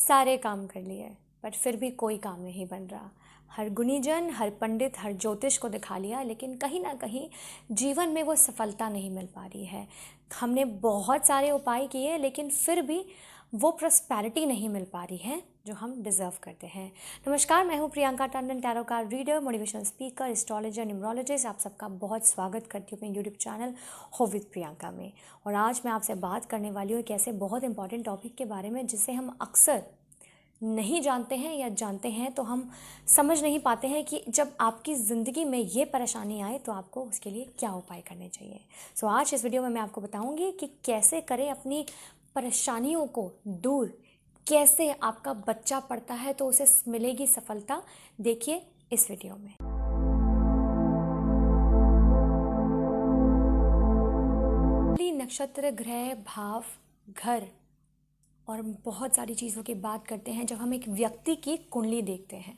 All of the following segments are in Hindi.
सारे काम कर लिए पर फिर भी कोई काम नहीं बन रहा। हर गुणीजन, हर पंडित, हर ज्योतिष को दिखा लिया, लेकिन कहीं ना कहीं जीवन में वो सफलता नहीं मिल पा रही है। हमने बहुत सारे उपाय किए लेकिन फिर भी वो प्रॉस्पेरिटी नहीं मिल पा रही है जो हम डिज़र्व करते हैं। नमस्कार, मैं हूँ Priyanka Tandon, tarot card reader, motivational speaker, astrologer, numerologist. आप सबका बहुत स्वागत करती हूँ अपने यूट्यूब चैनल हो विद प्रियंका में। और आज मैं आपसे बात करने वाली हूँ एक ऐसे बहुत इंपॉर्टेंट टॉपिक के बारे में जिसे हम अक्सर नहीं जानते हैं, या जानते हैं तो हम समझ नहीं पाते हैं कि जब आपकी ज़िंदगी में ये परेशानी आए तो आपको उसके लिए क्या उपाय करने चाहिए। सो आज इस वीडियो में मैं आपको बताऊंगी कि कैसे करें अपनी परेशानियों को दूर, कैसे आपका बच्चा पढ़ता है तो उसे मिलेगी सफलता। देखिए इस वीडियो में। नक्षत्र, ग्रह, भाव, घर और बहुत सारी चीज़ों की बात करते हैं जब हम एक व्यक्ति की कुंडली देखते हैं।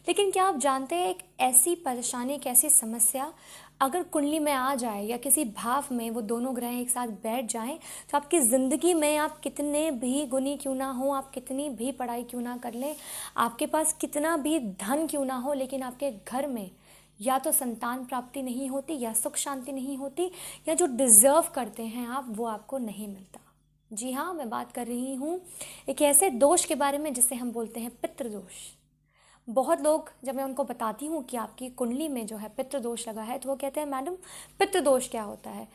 लेकिन क्या आप जानते हैं एक ऐसी परेशानी, एक ऐसी समस्या अगर कुंडली में आ जाए या किसी भाव में वो दोनों ग्रह एक साथ बैठ जाएं तो आपकी ज़िंदगी में आप कितने भी गुणी क्यों ना हो, आप कितनी भी पढ़ाई क्यों ना कर लें, आपके पास कितना भी धन क्यों ना हो, लेकिन आपके घर में या तो संतान प्राप्ति नहीं होती, या सुख शांति नहीं होती, या जो डिज़र्व करते हैं आप वो आपको नहीं मिलता। जी हाँ, मैं बात कर रही हूँ एक ऐसे दोष के बारे में जिसे हम बोलते हैं पितृदोष। बहुत लोग, जब मैं उनको बताती हूँ कि आपकी कुंडली में जो है पितृदोष लगा है, तो वो कहते हैं मैडम पितृदोष क्या होता है,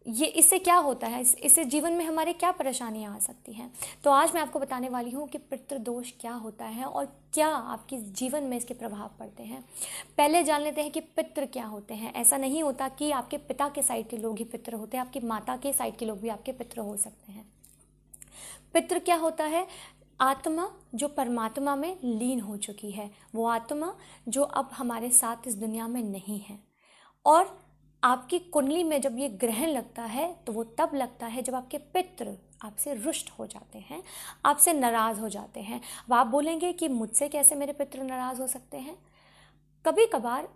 ये इससे क्या होता है, इससे जीवन में हमारे क्या परेशानियाँ आ सकती हैं। तो आज मैं आपको बताने वाली हूँ कि पितृदोष क्या होता है और क्या आपके जीवन में इसके प्रभाव पड़ते हैं। पहले जान लेते हैं कि पितृ क्या होते हैं। ऐसा नहीं होता कि आपके पिता के साइड के लोग ही पितृ होते हैं, आपकी माता के साइड के लोग भी आपके पितृ हो सकते हैं। पितृ क्या होता है? आत्मा जो परमात्मा में लीन हो चुकी है, वो आत्मा जो अब हमारे साथ इस दुनिया में नहीं है। और आपकी कुंडली में जब ये ग्रहण लगता है तो वो तब लगता है जब आपके पितृ आपसे रुष्ट हो जाते हैं, आपसे नाराज़ हो जाते हैं। अब आप बोलेंगे कि मुझसे कैसे मेरे पितृ नाराज़ हो सकते हैं। कभी कभार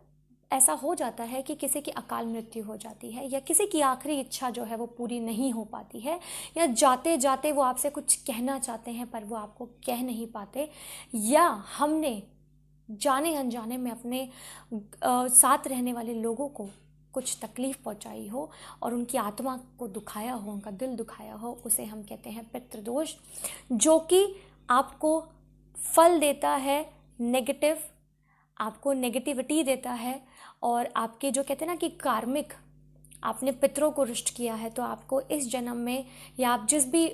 ऐसा हो जाता है कि किसी की अकाल मृत्यु हो जाती है, या किसी की आखिरी इच्छा जो है वो पूरी नहीं हो पाती है, या जाते जाते वो आपसे कुछ कहना चाहते हैं पर वो आपको कह नहीं पाते, या हमने जाने अनजाने में अपने साथ रहने वाले लोगों को कुछ तकलीफ़ पहुंचाई हो और उनकी आत्मा को दुखाया हो, उनका दिल दुखाया हो, उसे हम कहते हैं पितृदोष, जो कि आपको फल देता है नेगेटिव, आपको नेगेटिविटी देता है। और आपके जो कहते हैं ना कि कार्मिक, आपने पितरों को रुष्ट किया है तो आपको इस जन्म में या आप जिस भी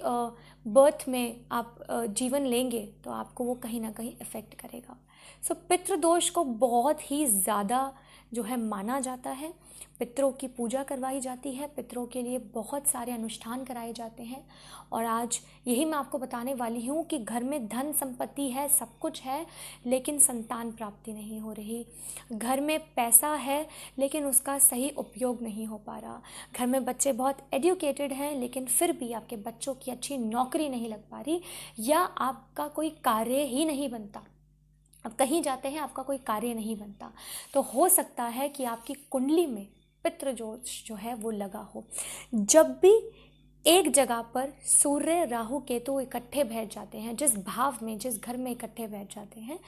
बर्थ में आप जीवन लेंगे तो आपको वो कहीं ना कहीं इफ़ेक्ट करेगा। सो पितृदोष को बहुत ही ज़्यादा जो है माना जाता है। पितरों की पूजा करवाई जाती है, पितरों के लिए बहुत सारे अनुष्ठान कराए जाते हैं। और आज यही मैं आपको बताने वाली हूँ कि घर में धन संपत्ति है, सब कुछ है, लेकिन संतान प्राप्ति नहीं हो रही। घर में पैसा है लेकिन उसका सही उपयोग नहीं हो पा रहा। घर में बच्चे बहुत एजुकेटेड हैं लेकिन फिर भी आपके बच्चों की अच्छी नौकरी नहीं लग पा रही, या आपका कोई कार्य ही नहीं बनता। अब कहीं जाते हैं आपका कोई कार्य नहीं बनता, तो हो सकता है कि आपकी कुंडली में पितृदोष जो है वो लगा हो। जब भी एक जगह पर सूर्य, राहु, केतु इकट्ठे बैठ जाते हैं, जिस भाव में, जिस घर में इकट्ठे बैठ जाते हैं,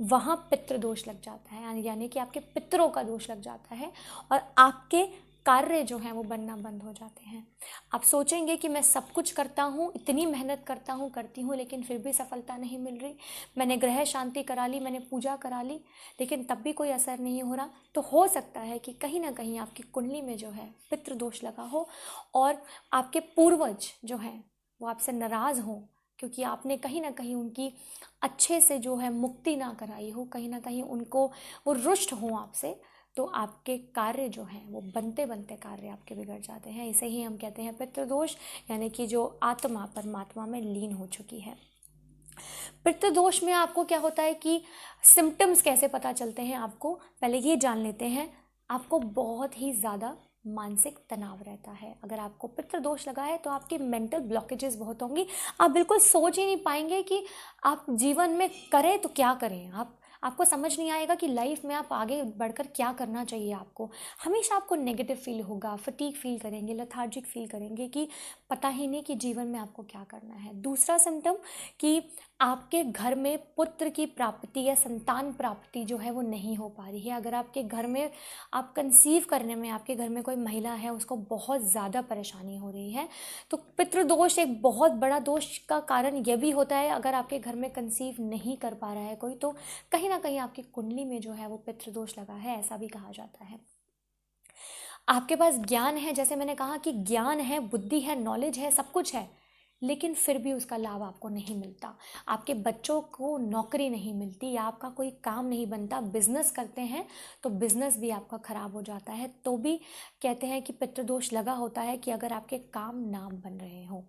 वहाँ पितृदोष लग जाता है, यानी कि आपके पितरों का दोष लग जाता है और आपके कार्य जो हैं वो बनना बंद हो जाते हैं। आप सोचेंगे कि मैं सब कुछ करता हूँ, इतनी मेहनत करती हूँ लेकिन फिर भी सफलता नहीं मिल रही। मैंने ग्रह शांति करा ली, मैंने पूजा करा ली, लेकिन तब भी कोई असर नहीं हो रहा। तो हो सकता है कि कहीं ना कहीं आपकी कुंडली में जो है पितृदोष लगा हो और आपके पूर्वज जो हैं वो आपसे नाराज़ हों, क्योंकि आपने कहीं ना कहीं उनकी अच्छे से जो है मुक्ति ना कराई हो, कहीं ना कहीं उनको वो रुष्ट हों आपसे, तो आपके कार्य जो हैं वो बनते बनते कार्य आपके बिगड़ जाते हैं। इसे ही हम कहते हैं पितृदोष, यानी कि जो आत्मा परमात्मा में लीन हो चुकी है। पितृदोष में आपको क्या होता है कि सिम्टम्स कैसे पता चलते हैं, आपको पहले ये जान लेते हैं। आपको बहुत ही ज़्यादा मानसिक तनाव रहता है। अगर आपको पितृदोष लगा है तो आपकी मेंटल ब्लॉकेजेस बहुत होंगी। आप बिल्कुल सोच ही नहीं पाएंगे कि आप जीवन में करें तो क्या करें। आपको समझ नहीं आएगा कि लाइफ में आप आगे बढ़कर क्या करना चाहिए। आपको हमेशा आपको नेगेटिव फील होगा, फटीग फील करेंगे, लेथार्जिक फील करेंगे कि पता ही नहीं कि जीवन में आपको क्या करना है। दूसरा सिम्टम कि आपके घर में पुत्र की प्राप्ति या संतान प्राप्ति जो है वो नहीं हो पा रही है। अगर आपके घर में आप कंसीव करने में, आपके घर में कोई महिला है उसको बहुत ज़्यादा परेशानी हो रही है, तो पितृदोष एक बहुत बड़ा दोष का कारण यह भी होता है। अगर आपके घर में कंसीव नहीं कर पा रहा है कोई, तो कहीं ना कहीं आपकी कुंडली में जो है वो पितृदोष लगा है, ऐसा भी कहा जाता है। आपके पास ज्ञान है, जैसे मैंने कहा कि ज्ञान है, बुद्धि है, नॉलेज है, सब कुछ है, लेकिन फिर भी उसका लाभ आपको नहीं मिलता। आपके बच्चों को नौकरी नहीं मिलती या आपका कोई काम नहीं बनता। बिजनेस करते हैं तो बिजनेस भी आपका खराब हो जाता है, तो भी कहते हैं कि पितृदोष लगा होता है कि अगर आपके काम ना बन रहे हो।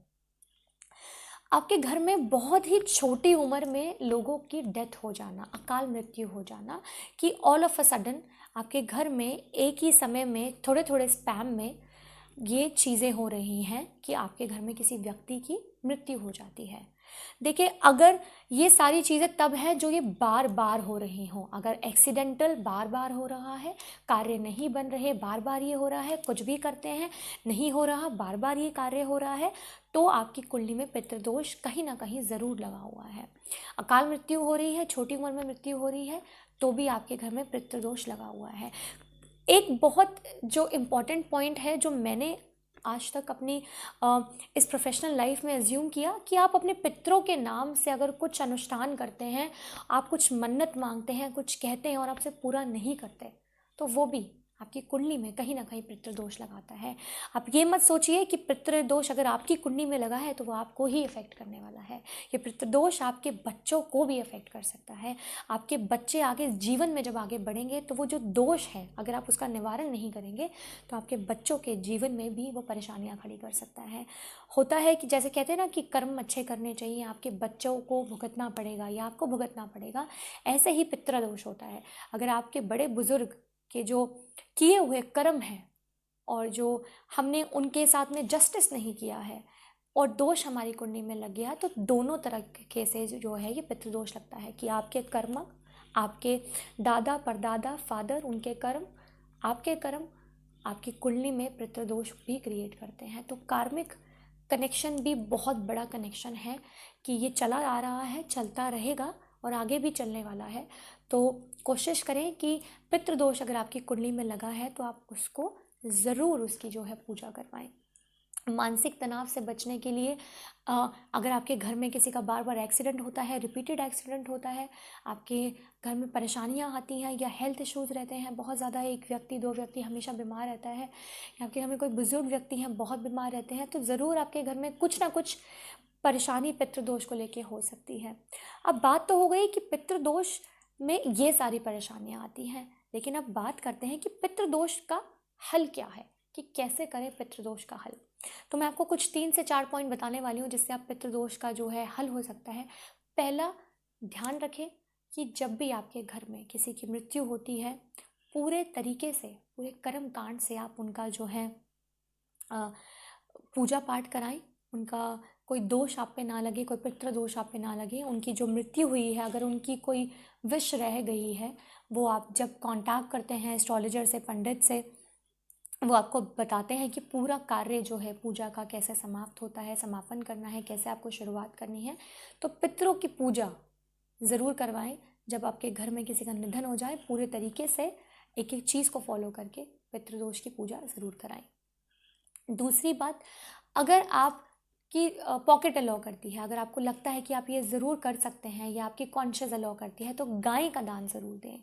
आपके घर में बहुत ही छोटी उम्र में लोगों की डेथ हो जाना, अकाल मृत्यु हो जाना, कि ऑल ऑफ अ सडन आपके घर में एक ही समय में थोड़े थोड़े स्पैम में ये चीज़ें हो रही हैं कि आपके घर में किसी व्यक्ति की मृत्यु हो जाती है। देखिए, अगर ये सारी चीज़ें तब है जो ये बार बार हो रही हों, अगर एक्सीडेंटल बार बार हो रहा है, कार्य नहीं बन रहे, बार बार ये हो रहा है, कुछ भी करते हैं नहीं हो रहा, बार बार ये कार्य हो रहा है, तो आपकी कुंडली में पितृदोष कहीं ना कहीं ज़रूर लगा हुआ है। अकाल मृत्यु हो रही है, छोटी उम्र में मृत्यु हो रही है, तो भी आपके घर में पितृदोष लगा हुआ है। एक बहुत जो इम्पॉर्टेंट पॉइंट है जो मैंने आज तक अपनी इस प्रोफेशनल लाइफ में एज्यूम किया, कि आप अपने पितरों के नाम से अगर कुछ अनुष्ठान करते हैं, आप कुछ मन्नत मांगते हैं, कुछ कहते हैं और आपसे पूरा नहीं करते, तो वो भी आपकी कुंडली में कहीं ना कहीं पितृदोष लगाता है। आप ये मत सोचिए कि पितृदोष अगर आपकी कुंडली में लगा है तो वो आपको ही इफेक्ट करने वाला है। ये पितृदोष आपके बच्चों को भी इफेक्ट कर सकता है। आपके बच्चे आगे जीवन में जब आगे बढ़ेंगे तो वो जो दोष है, अगर आप उसका निवारण नहीं करेंगे तो आपके बच्चों के जीवन में भी वो परेशानियां खड़ी कर सकता है। होता है कि जैसे कहते हैं ना कि कर्म अच्छे करने चाहिए, आपके बच्चों को भुगतना पड़ेगा या आपको भुगतना पड़ेगा, ऐसे ही पितृदोष होता है। अगर आपके बड़े बुजुर्ग के जो किए हुए कर्म हैं और जो हमने उनके साथ में जस्टिस नहीं किया है और दोष हमारी कुंडली में लग गया, तो दोनों तरह के से जो है ये पितृदोष लगता है कि आपके कर्म, आपके दादा परदादा फादर, उनके कर्म, आपके कर्म आपकी कुंडली में पितृदोष भी क्रिएट करते हैं। तो कार्मिक कनेक्शन भी बहुत बड़ा कनेक्शन है कि ये चला आ रहा है, चलता रहेगा और आगे भी चलने वाला है। तो कोशिश करें कि पितृदोष अगर आपकी कुंडली में लगा है तो आप उसको ज़रूर उसकी जो है पूजा करवाएं। मानसिक तनाव से बचने के लिए अगर आपके घर में किसी का बार बार एक्सीडेंट होता है, रिपीटेड एक्सीडेंट होता है, आपके घर में परेशानियां आती हैं या हेल्थ इश्यूज़ रहते हैं बहुत ज़्यादा, एक व्यक्ति दो व्यक्ति हमेशा बीमार रहता है, या आपके घर में कोई बुजुर्ग व्यक्ति हैं बहुत बीमार रहते हैं, तो ज़रूर आपके घर में कुछ ना कुछ परेशानी पितृदोष को लेके हो सकती है। अब बात तो हो गई कि पितृदोष में ये सारी परेशानियां आती हैं, लेकिन अब बात करते हैं कि पितृदोष का हल क्या है, कि कैसे करें पितृदोष का हल। तो मैं आपको कुछ 3 से 4 पॉइंट बताने वाली हूँ जिससे आप पितृदोष का जो है हल हो सकता है। पहला, ध्यान रखें कि जब भी आपके घर में किसी की मृत्यु होती है, पूरे तरीके से, पूरे कर्म कांड से आप उनका जो है पूजा पाठ कराएं। उनका कोई दोष आप पे ना लगे, कोई पितृदोष आप पे ना लगे। उनकी जो मृत्यु हुई है, अगर उनकी कोई विश रह गई है, वो आप जब कांटेक्ट करते हैं एस्ट्रोलॉजर से, पंडित से, वो आपको बताते हैं कि पूरा कार्य जो है पूजा का कैसे समाप्त होता है, समापन करना है, कैसे आपको शुरुआत करनी है। तो पितरों की पूजा ज़रूर करवाएं। जब आपके घर में किसी का निधन हो जाए, पूरे तरीके से एक एक चीज़ को फॉलो करके पितृदोष की पूजा ज़रूर कराएं। दूसरी बात, अगर आप की पॉकेट अलाउ करती है, अगर आपको लगता है कि आप ये ज़रूर कर सकते हैं या आपकी कॉन्शियस अलाउ करती है, तो गाय का दान ज़रूर दें।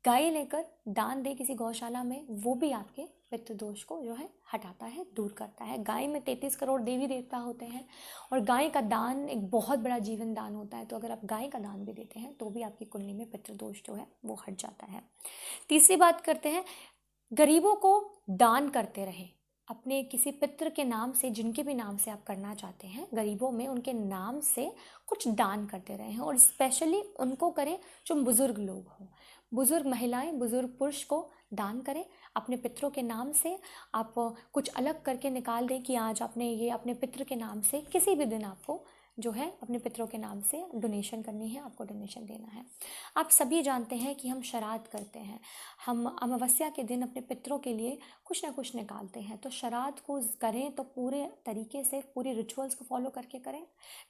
गाय लेकर दान दें किसी गौशाला में, वो भी आपके पितृदोष को जो है हटाता है, दूर करता है। गाय में 33 करोड़ देवी देवता होते हैं और गाय का दान एक बहुत बड़ा जीवन दान होता है। तो अगर आप गाय का दान भी देते हैं तो भी आपकी कुंडली में पितृदोष जो है वो हट जाता है। तीसरी बात करते हैं, गरीबों को दान करते रहें। अपने किसी पितृ के नाम से, जिनके भी नाम से आप करना चाहते हैं, गरीबों में उनके नाम से कुछ दान करते रहें और स्पेशली उनको करें जो बुज़ुर्ग लोग हों। बुज़ुर्ग महिलाएं, बुज़ुर्ग पुरुष को दान करें। अपने पितरों के नाम से आप कुछ अलग करके निकाल दें कि आज आपने ये अपने पितृ के नाम से किसी भी दिन आपको जो है अपने पितरों के नाम से डोनेशन करनी है, आपको डोनेशन देना है। आप सभी जानते हैं कि हम श्राद्ध करते हैं, हम अमावस्या के दिन अपने पितरों के लिए कुछ ना कुछ निकालते हैं। तो श्राद्ध को करें तो पूरे तरीके से पूरे रिचुअल्स को फॉलो करके करें,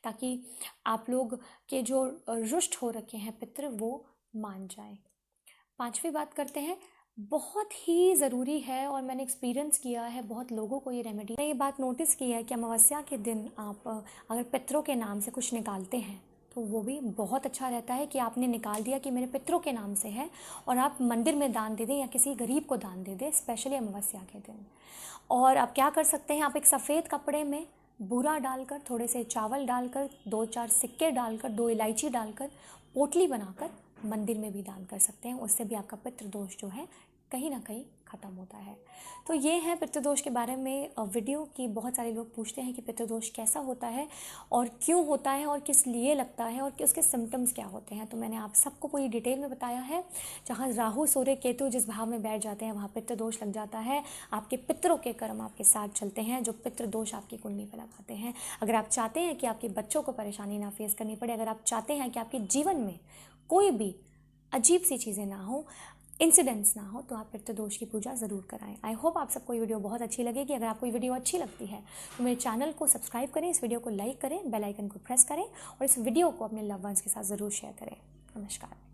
ताकि आप लोग के जो रुष्ट हो रखे हैं पितृ वो मान जाए। पांचवी बात करते हैं, बहुत ही ज़रूरी है और मैंने एक्सपीरियंस किया है, बहुत लोगों को ये रेमेडी, मैंने ये बात नोटिस की है कि अमावस्या के दिन आप अगर पितरों के नाम से कुछ निकालते हैं तो वो भी बहुत अच्छा रहता है कि आपने निकाल दिया कि मेरे पितरों के नाम से है, और आप मंदिर में दान दे दें या किसी गरीब को दान दे दें, स्पेशली अमावस्या के दिन। और आप क्या कर सकते हैं, आप एक सफ़ेद कपड़े में बूरा डालकर, थोड़े से चावल डालकर, 2-4 सिक्के डालकर, 2 इलायची डालकर पोटली बनाकर मंदिर में भी दान कर सकते हैं। उससे भी आपका पितृदोष जो है कहीं ना कहीं ख़त्म होता है। तो ये है पितृदोष के बारे में वीडियो की। बहुत सारे लोग पूछते हैं कि पितृदोष कैसा होता है और क्यों होता है और किस लिए लगता है और उसके सिम्टम्स क्या होते हैं। तो मैंने आप सबको पूरी डिटेल में बताया है। जहाँ राहु सूर्य केतु जिस भाव में बैठ जाते हैं वहाँ पितृदोष लग जाता है। आपके पितरों के कर्म आपके साथ चलते हैं जो पितृदोष आपकी कुंडली पर लगाते हैं। अगर आप चाहते हैं कि आपके बच्चों को परेशानी ना फेस करनी पड़े, अगर आप चाहते हैं कि आपके जीवन में कोई भी अजीब सी चीज़ें ना हो, इंसिडेंट्स ना हो, तो आप पितृदोष की पूजा ज़रूर कराएं। आई होप आप सबको ये वीडियो बहुत अच्छी लगेगी। अगर आपको ये वीडियो अच्छी लगती है तो मेरे चैनल को सब्सक्राइब करें, इस वीडियो को लाइक करें, बेल आइकन को प्रेस करें और इस वीडियो को अपने लव वंस के साथ ज़रूर शेयर करें। नमस्कार।